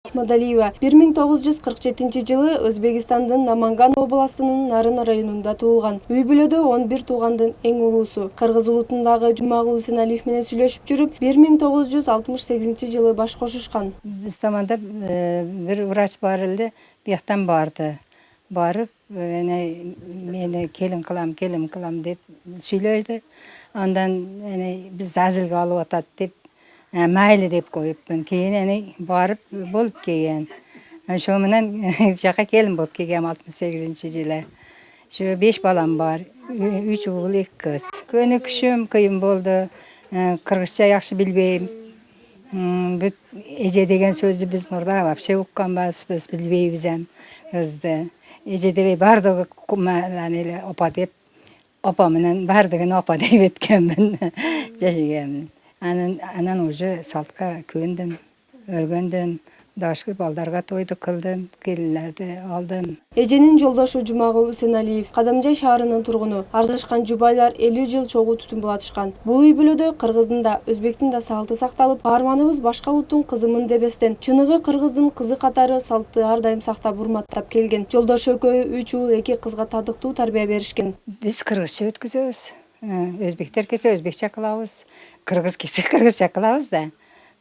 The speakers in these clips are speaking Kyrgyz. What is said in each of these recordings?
Ахмадалиева 1947-жылы Өзбекстандын Наманган областынын Нарын районунда туулган. Үй бүлөдө 11 туугандын эң улуусу. Кыргыз улутундагы Жумагул Усеналиев менен сүйлөшүп жүрүп, 1968-жылы баш кошушкан. Биз таманда бир врач бар эле, бияктан барды. Барып, мени келин кылам деп сүйлөдү. Андан биз азилге алып атат деп майлы деп коюпмун. Кийин барып болуп келген. Ошо менен жака келин болуп келгем 68-жылы. Ошо 5 балам бар. 3 уул, 2 кыз. Көнүкүшүм кыйын болду. Кыргызча жакшы билбейм. Бүт эже деген сөздү биз мурда вообще укканбызбыз, билбейбиз кызды. Эже дебей бардыгы опа деп, опа менен бардыгын опа деп эткенмин. Жашагенмин. Анан уже салтка көндүм, өргөндүм. Кудайга шүгүр балдарга тойду кылдым, келинлерди алдым. Эженин жолдошу Жумагул Усеналиев Кадамжай шаарынын тургуну. Арзышкан жубайлар 50 жыл чогуу түтүн булатышкан. Бул үй бүлөдө кыргыздын да, өзбектин да салты сакталып, каарманыбыз башка улуттун кызымын дебестен, чыныгы кыргыздын кызы катары салтты ар дайым сактап, урматтап келген. Жолдош экөө 3 уул 2 кызга татыктуу тарбия беришкен. Биз кыргызча өткүзөбүз. Өзбектер келсе өзбекче кылабыз, кыргыз келсе кыргызча кылабыз да.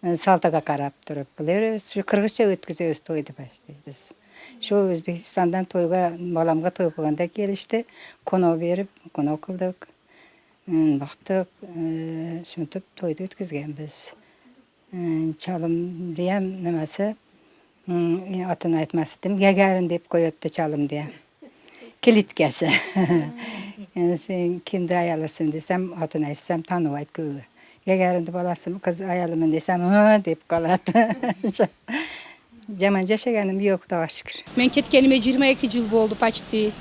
Салтага карап туруп кылабыз. Şu кыргызча өткүзөбүз тойду баштайбыз. Şu Өзбекстандан тойга, баламга той кылганда келишти, коно берип, коно кылдык. Бактык, шынтып тойду өткүзгөнбүз. Чалымды немеси, атын айтмасым, Гагарин деп коётту чалымды. Килиткеси. Сен кимди аялысың десем, атын айтсам тааныбайт көбү. Гагаринди баласымы, кыз аялымын десем, деп калат. Жаман жашаганым жок, Кудайга шүгүр. Мен кеткениме 22 жыл болду почти.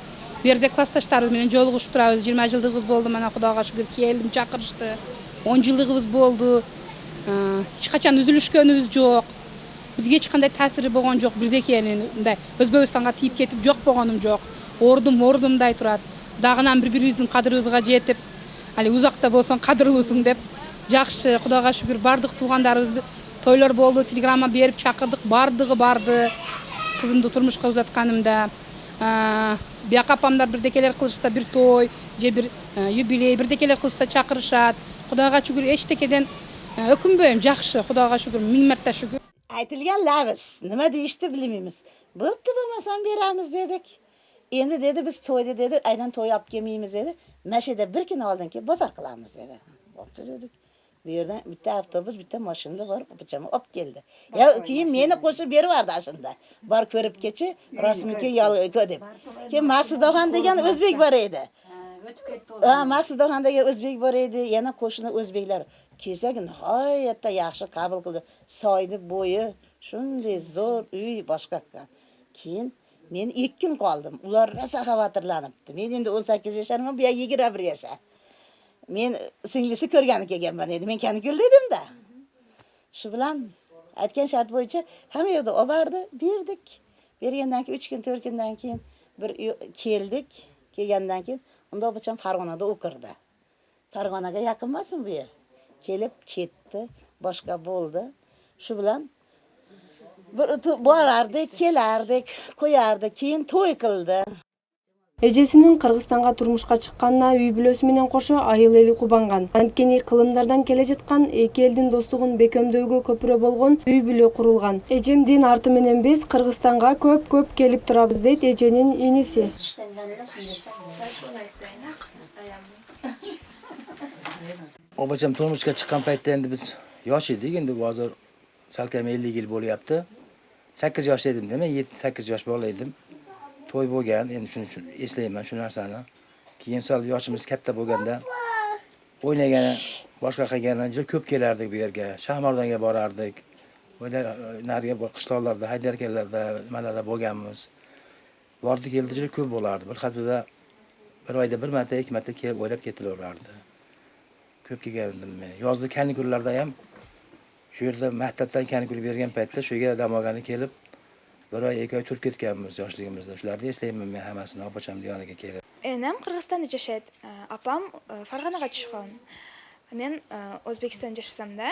Бу жерде классташтарыбыз менен жолугушуп турабыз. 20 жылдыгыбыз болду, мана Кудайга шүгүр келдим, чакырышты. 10 жылдыгыбыз болду. Эч качан үзүлүшкөнүбүз жок. Бизге эч кандай таасири болгон жок. Бирдекенин мындай Өзбекстанга тийип кетип жок болгонум жок. Ордумдай турат. Дагынан бири-бирибиздин кадырыбызга жетип, али узакта болсоң кадырлуусуң деп жакшы, Кудайга шүгүр, бардык туугандарыбыз тойлор болду, телеграмма берип чакырдык, бардыгы барды. Кызымды турмушка узатканымда, бияка апамдар бирдекелер кылышса бир той, же бир юбилей, бирдекелер кылышса чакырышат. Кудайга шүгүр, эчтекеден өкүнбөйм, жакшы, Кудайга шүгүр, 1000 марта шүгүр. Айтылган лабыз, нема дейишти билмеймиз. Быпты болмасам берамыз дедик. Endi dedi biz toyda dedi, aydan toy alып kelmeymiz dedi. Meşede bir gün aldın ki bozar kılamız dedi. Optu dedik. Bir yerden bitti avtobus, bitti maşında var, bıçamı op geldi. Ya keyin meni koşup beri vardı aşında. Bar körüp keçi, rasmike yalı ködep. Ki Maksudoğan degen Özbek var idi. Maksudoğan degen Özbek var idi. Yana koşuna Özbekler. Kesegin hayatda yaxşı kabul kıldı. Saydı boyu, şunday zor uy başka. Keyin men 2 gün kaldım. Ular rasa xavatırlanıptı. Men endi 18 yaşarım, bu ya 21 yaşar. Men singlisi körgeni kelgenman edi. Men kendi gülledim da. Şu bilan aytgan şart boyunca hamma yerda o bardı, berdik. Bergandan keyin 3 gün, 4 günden keyin bir keldik. Kelgandan keyin unda bıçam Farg'onada o'qirdi. Farg'onaga yaqinmasın bu yer. Kelip ketdi, boshqa bo'ldi. Şu bilan borardık, kelerdik, koyardık, keyin toy kıldı. Эжесинин Кыргызстанга турмушка чыкканына үй бүлөсү менен кошо айыл эли кубанган. Анткени кылымдардан келе жаткан эки элдин достугун бекемдөөгө көпүрө болгон үй бүлө курулган. Эжемдин арты менен биз Кыргызстанга көп келип турабыз дейт эженин иниси. Obacam turmuşka çıkan paytda endi biz yosh edik, endi hozir salkam 50 yil bo'lyapti. 8 yosh edim dema, 7-8 yosh bola edim. To'y bo'lgan, endi shuni eslayman shu narsani. Keyin sal yoshimiz katta bo'lganda o'ynagani, boshqa qilgani juda ko'p kelardik bu yerga. Shahmordonga borardik. Bo'yda nariga qishloqlarda, haydarkanlarda, nimalarda bo'lganmiz. Bordi keldi juda ko'p bo'lardi. Bir haftada bir oyda bir marta, 2 marta kelib o'ylab ketilaverardi. Ko'p kelgandim men. Yozda kanikullarda ham shu yerda maktabdan kanikul bergan paytda shu yerga dam olgani kelib, bir oy, 2 oy turib ketganmiz yoshligimizda. Shularni eslayman men hammasini opachamni yoniga kelib. Enam Qirg'izistonda yashaydi. Apam Farg'onaga tushgan. Men O'zbekistonda yashasam-da,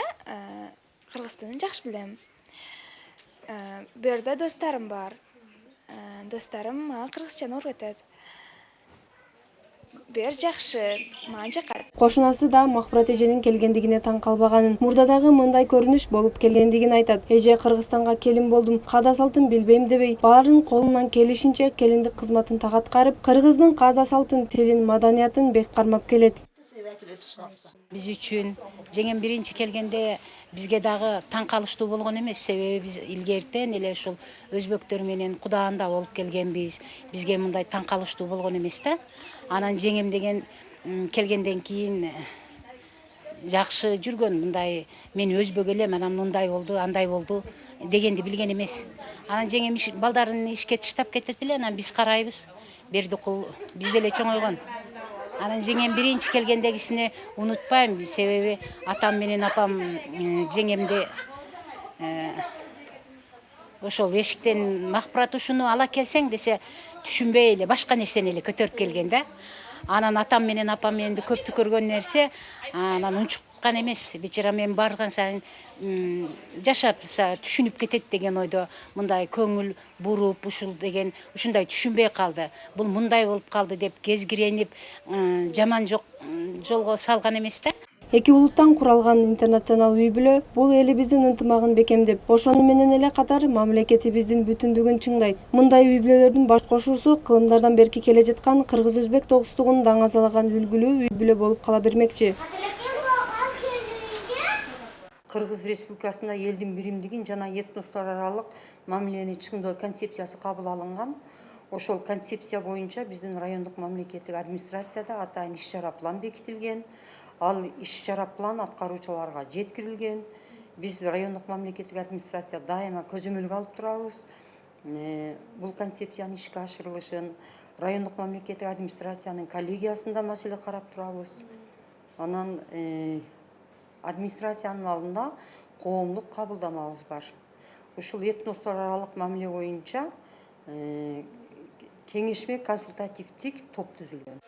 Qirg'izistonni yaxshi bilaman. Bu yerda dostlarım var. Dostlarım manga kırgızчаны öğretет. Бер жакшы, мага жакат. Кошунасы да Махмурат эженин келгендигине таң калбаганын, мурдадагы мындай көрүнүш болуп келгендигин айтат. Эже Кыргызстанга келин болдум, каада салтын билбейм дебей, баарын колунан келишинче келиндик кызматын так аткарып, кыргыздын каада салтын, тилин, маданиятын бек кармап келет. Биз үчүн жеңем биринчи келгенде бизге дагы таң калыштуу болгон эмес, себеби биз илгертен эле ушул өзбектөр менен кудаанда болуп келгенбиз. Бизге мындай таң калыштуу болгон эмес да. Анан жеңем деген келгенден кийин жакшы жүргөн, мындай мен өзбек элем, анан мындай болду, андай болду дегенди билген эмес. Анан жеңем балдарын ишке таштап кетет эле, анан биз карайбыз. Бердикул бизде эле чоңойгон. Анан жеңем биринчи келгендегисине унутпайм, себеби атам менен апам жеңемди ошол эшиктен Махмурат ушуну ала келсең десе түшүнбөй эле башка нерсени эле көтөрүп келген да. Анан атам менен апам менен көптү көргөн нерсе анан унчуккан эмес. Бечара мен барган сайын жашап түшүнүп кетет деген ойдо мындай көңүл буруп ушул деген ушундай түшүнбөй калды. Бул мындай болуп калды деп кезгиренип жаман жолго салган эмес да. Эки улуттан куралган интернационал үй-бүлө бул элибиздин ынтымагын бекемдеп, ошону менен эле катар мамлекетибиздин бүтүндүгүн чыңдайт. Мындай үй-бүлөлөрдүн баш кошуусу кылымдардан берки келе жаткан кыргыз-өзбек тогустугун даңазалаган үлгүлүү үй-бүлө болуп кала бермекчи. Кыргыз Республикасында элдин биримдигин жана этностор аралык мамилени чыңдоо концепциясы кабыл алынган. Ошол концепция боюнча биздин райондук мамлекеттик администрацияда атайын иш-чара план бекитилген. Ал иш-чара план аткаруучуларга жеткирилген. Биз райондук мамлекеттик администрация дайыма көзөмөлгө алып турабыз. Бул концепциянын ишке ашырылышын райондук мамлекеттик администрациянын коллегиясында маселе карап турабыз. Анан администрациянын алдында коомдук кабылдамабыз бар. Ушул этностор аралык мамиле боюнча кеңешме консультативдик топ түзүлгөн.